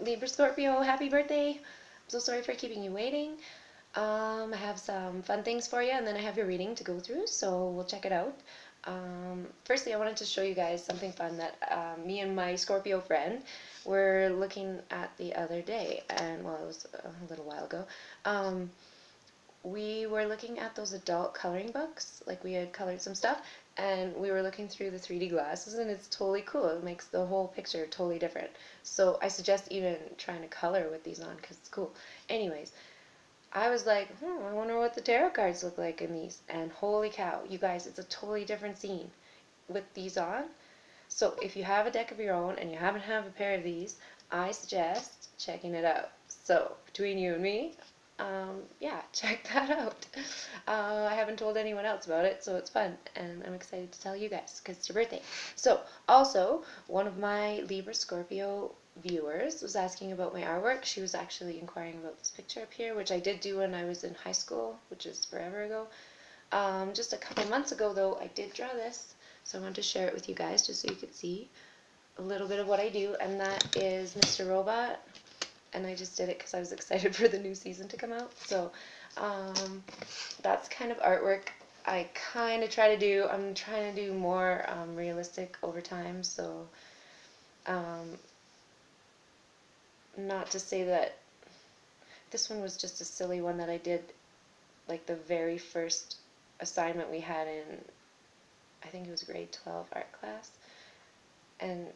Libra Scorpio, happy birthday. I'm so sorry for keeping you waiting. I have some fun things for you, and then I have your reading to go through, so we'll check it out. Firstly, I wanted to show you guys something fun that me and my Scorpio friend were looking at the other day, and well, it was a little while ago. We were looking at those adult coloring books, like we had colored some stuff, and we were looking through the 3D glasses, and it's totally cool. It makes the whole picture totally different. So I suggest even trying to color with these on because it's cool. Anyways, I was like, I wonder what the tarot cards look like in these. And holy cow, you guys, it's a totally different scene with these on. So if you have a deck of your own and you haven't have a pair of these, I suggest checking it out. So between you and me, yeah, check that out. I haven't told anyone else about it, so it's fun, and I'm excited to tell you guys because it's your birthday. So also, one of my Libra Scorpio viewers was asking about my artwork. She was actually inquiring about this picture up here, which I did do when I was in high school, which is forever ago. Just a couple months ago, though, I did draw this, so I wanted to share it with you guys just so you could see a little bit of what I do, and that is Mr. Robot, and I just did it because I was excited for the new season to come out. So that's kind of artwork I kind of try to do. I'm trying to do more realistic over time, so not to say that this one was just a silly one that I did like the very first assignment we had in, I think it was grade 12 art class, and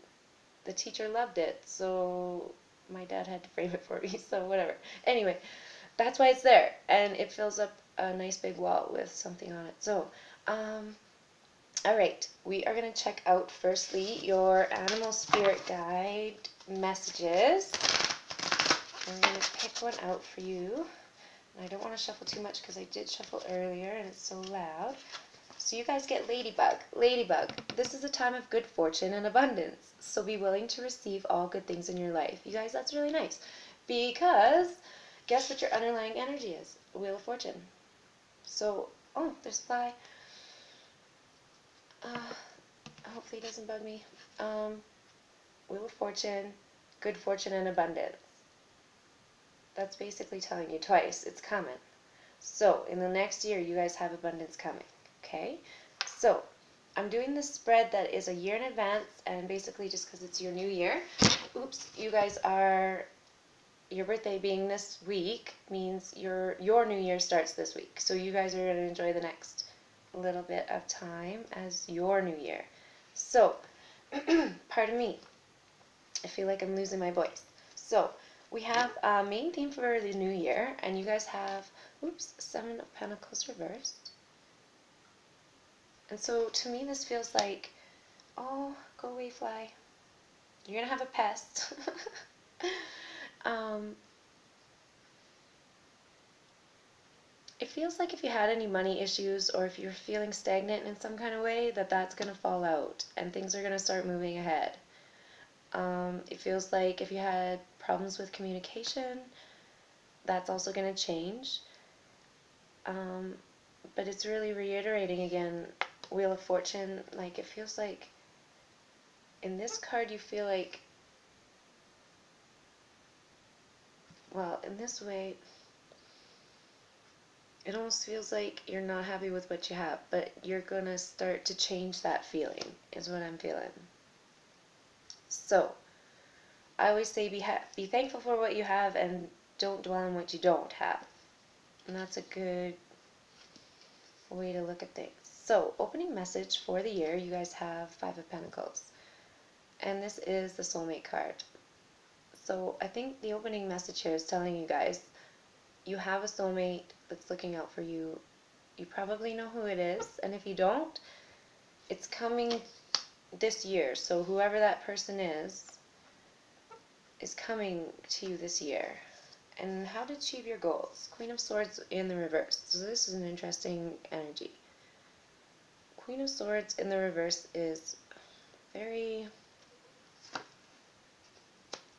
the teacher loved it, so my dad had to frame it for me, so whatever. Anyway, that's why it's there, and it fills up a nice big wall with something on it. So, alright, we are going to check out firstly your animal spirit guide messages. I'm going to pick one out for you. I don't want to shuffle too much because I did shuffle earlier and it's so loud. So you guys get Ladybug. Ladybug, this is a time of good fortune and abundance, so be willing to receive all good things in your life. You guys, that's really nice, because guess what your underlying energy is? Wheel of Fortune. So, oh, there's Fly. Hopefully it doesn't bug me. Wheel of Fortune, good fortune and abundance. That's basically telling you twice it's coming. So in the next year, you guys have abundance coming. Okay, so I'm doing this spread that is a year in advance, and basically just because it's your new year, oops, you guys are, your birthday being this week means your new year starts this week. So you guys are going to enjoy the next little bit of time as your new year. So, pardon me, I feel like I'm losing my voice. So, we have a main theme for the new year, and you guys have, oops, 7 of Pentacles reversed. And so to me this feels like, oh, go away, Fly. You're going to have a pest. It feels like if you had any money issues or if you're feeling stagnant in some kind of way, that's going to fall out and things are going to start moving ahead. It feels like if you had problems with communication, that's also going to change. But it's really reiterating again, Wheel of Fortune, like it feels like in this card you feel like, well, in this way, it almost feels like you're not happy with what you have, but you're going to start to change that feeling, is what I'm feeling. So, I always say be thankful for what you have and don't dwell on what you don't have. And that's a good way to look at things. So, opening message for the year, you guys have 5 of Pentacles. And this is the soulmate card. So, I think the opening message here is telling you guys you have a soulmate that's looking out for you. You probably know who it is, and if you don't, it's coming this year. So, whoever that person is coming to you this year. And how to achieve your goals. Queen of Swords in the reverse. So this is an interesting energy. Queen of Swords in the reverse is very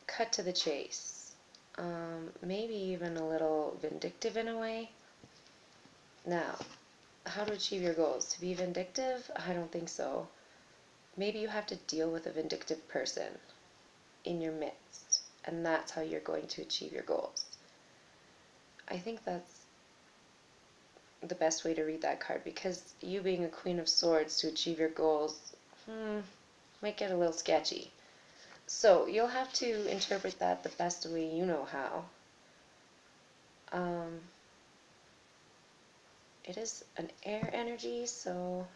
cut to the chase. Maybe even a little vindictive in a way. Now, how to achieve your goals. To be vindictive? I don't think so. Maybe you have to deal with a vindictive person in your midst and that's how you're going to achieve your goals. I think that's the best way to read that card, because you being a Queen of Swords to achieve your goals might get a little sketchy. So you'll have to interpret that the best way you know how. It is an air energy, so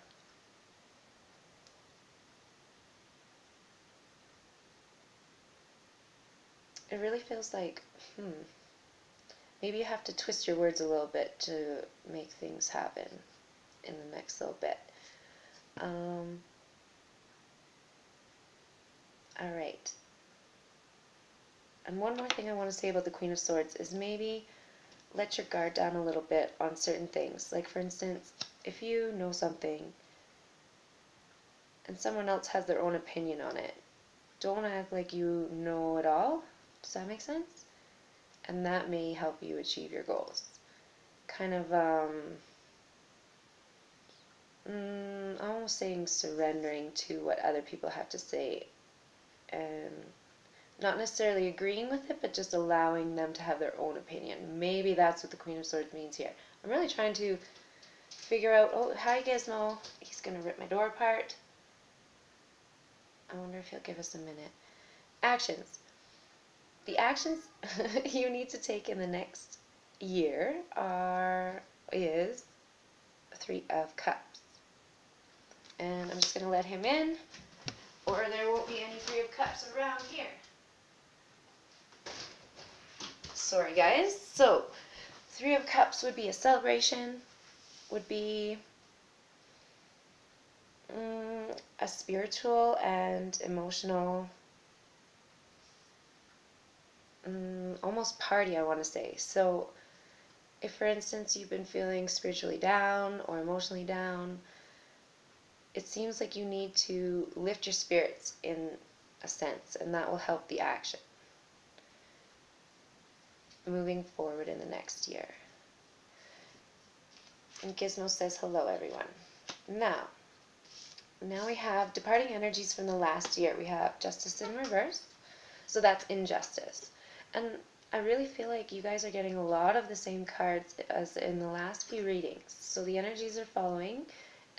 it really feels like, maybe you have to twist your words a little bit to make things happen in the next little bit. All right. And one more thing I want to say about the Queen of Swords is maybe let your guard down a little bit on certain things. Like, for instance, if you know something and someone else has their own opinion on it, don't act like you know it all. Does that make sense? And that may help you achieve your goals. Kind of, almost saying surrendering to what other people have to say, and not necessarily agreeing with it, but just allowing them to have their own opinion. Maybe that's what the Queen of Swords means here. I'm really trying to figure out, oh, hi Gizmo, he's going to rip my door apart. I wonder if he'll give us a minute. Actions. The actions you need to take in the next year is Three of Cups. And I'm just going to let him in, or there won't be any Three of Cups around here. Sorry guys. So, Three of Cups would be a celebration, would be a spiritual and emotional, almost party, I want to say. So, if for instance you've been feeling spiritually down or emotionally down, it seems like you need to lift your spirits in a sense, and that will help the action moving forward in the next year. And Gizmo says hello everyone. Now we have departing energies from the last year. We have Justice in reverse, so that's injustice. And I really feel like you guys are getting a lot of the same cards as in the last few readings. So the energies are following,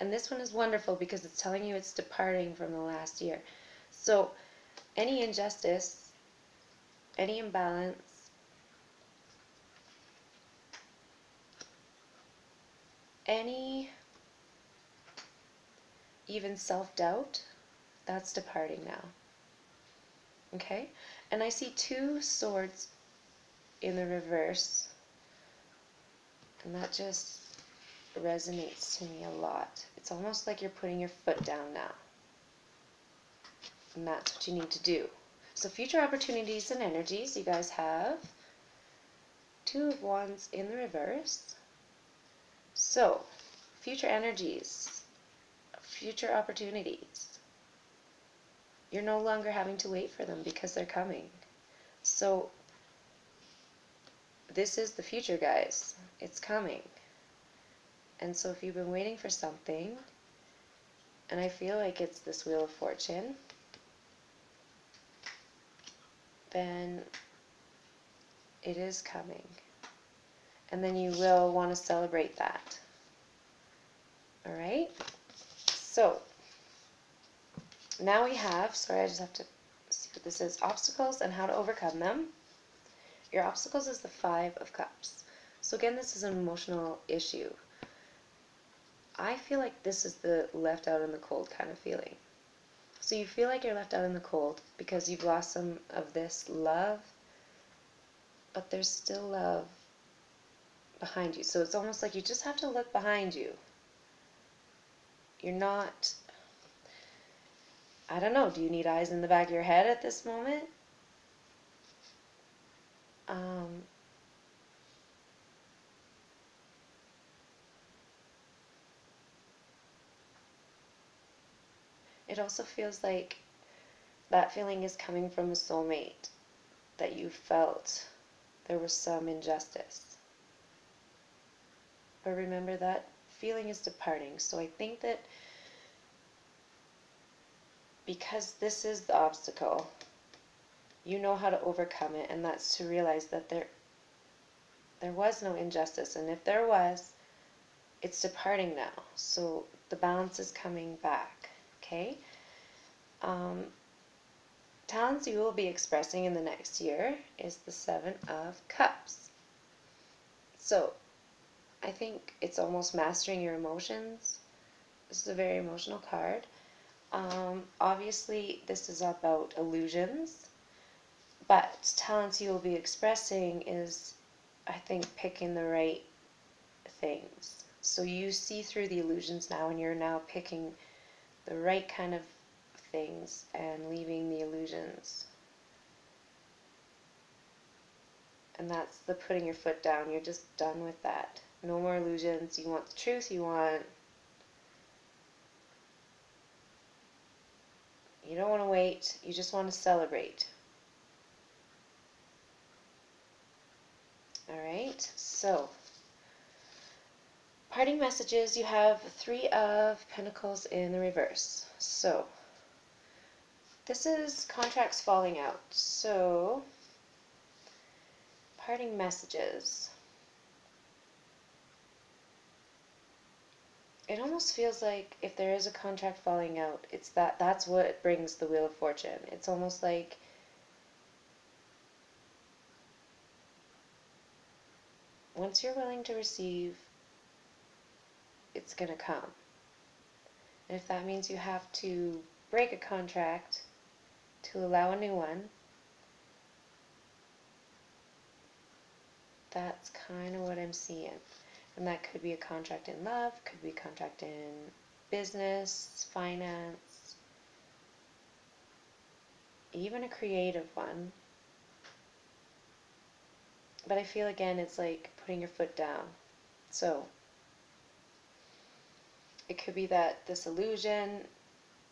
and this one is wonderful because it's telling you it's departing from the last year. So any injustice, any imbalance, any even self-doubt, that's departing now. Okay? And I see two swords in the reverse, and that just resonates to me a lot. It's almost like you're putting your foot down now, and that's what you need to do. So future opportunities and energies, you guys have Two of Wands in the reverse. So future energies, future opportunities, you're no longer having to wait for them because they're coming. So this is the future, guys. It's coming. And so if you've been waiting for something, and I feel like it's this Wheel of Fortune, then it is coming. And then you will want to celebrate that. Alright? So, now we have, sorry, I just have to see what this is, obstacles and how to overcome them. Your obstacles is the Five of Cups. So again, this is an emotional issue. I feel like this is the left out in the cold kind of feeling. So you feel like you're left out in the cold because you've lost some of this love, but there's still love behind you. So it's almost like you just have to look behind you. You're not, I don't know, do you need eyes in the back of your head at this moment? It also feels like that feeling is coming from a soulmate, that you felt there was some injustice. But remember, that feeling is departing. So I think that because this is the obstacle, you know how to overcome it, and that's to realize that there was no injustice, and if there was, it's departing now. So the balance is coming back. Okay. Um, Talents you will be expressing in the next year is the Seven of Cups. So I think it's almost mastering your emotions. This is a very emotional card. Obviously, this is about illusions, but talents you will be expressing is, I think, picking the right things. So you see through the illusions now, and you're now picking the right kind of things and leaving the illusions. And that's the putting your foot down. You're just done with that. No more illusions. You want the truth. You don't want to wait. You just want to celebrate. All right. So, parting messages. You have Three of Pentacles in the reverse. So, this is contracts falling out. So, parting messages. It almost feels like if there is a contract falling out, it's that's what brings the Wheel of Fortune. It's almost like once you're willing to receive, it's going to come. And if that means you have to break a contract to allow a new one, that's kind of what I'm seeing. And that could be a contract in love, could be a contract in business, finance, even a creative one. But I feel again it's like putting your foot down. So it could be that this illusion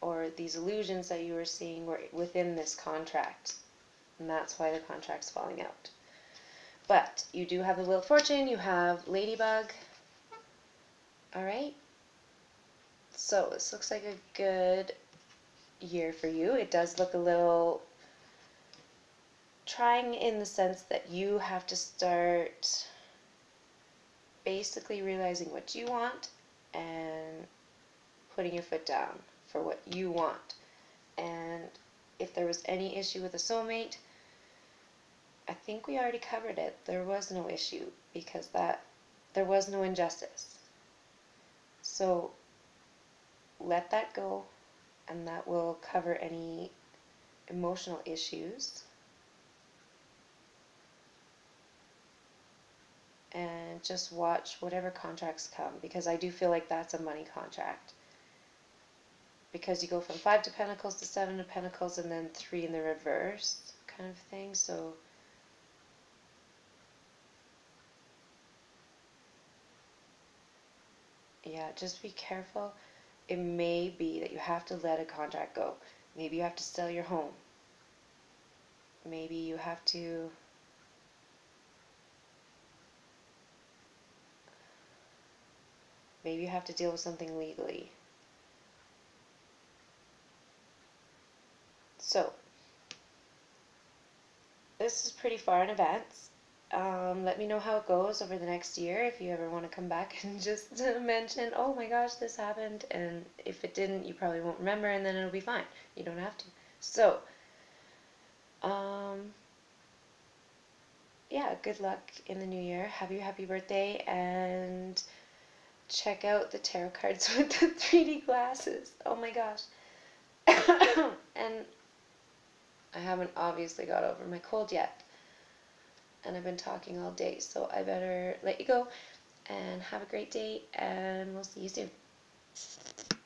or these illusions that you were seeing were within this contract, and that's why the contract's falling out. But you do have the Wheel of Fortune, you have Ladybug. Alright, so this looks like a good year for you. It does look a little trying in the sense that you have to start basically realizing what you want and putting your foot down for what you want. And if there was any issue with a soulmate, I think we already covered it. There was no issue because there was no injustice. So let that go, and that will cover any emotional issues. And just watch whatever contracts come, because I do feel like that's a money contract. Because you go from Five of Pentacles to Seven of Pentacles and then Three in the reverse kind of thing. So yeah, just be careful. It may be that you have to let a contract go. Maybe you have to sell your home. Maybe you have to deal with something legally. So this is pretty far in advance. Let me know how it goes over the next year if you ever want to come back and just mention, oh my gosh, this happened. And if it didn't, you probably won't remember, and then it'll be fine. You don't have to. So, yeah, good luck in the new year. Have your happy birthday, and check out the tarot cards with the 3D glasses. Oh my gosh. And I haven't obviously got over my cold yet. And I've been talking all day, so I better let you go and have a great day, and we'll see you soon.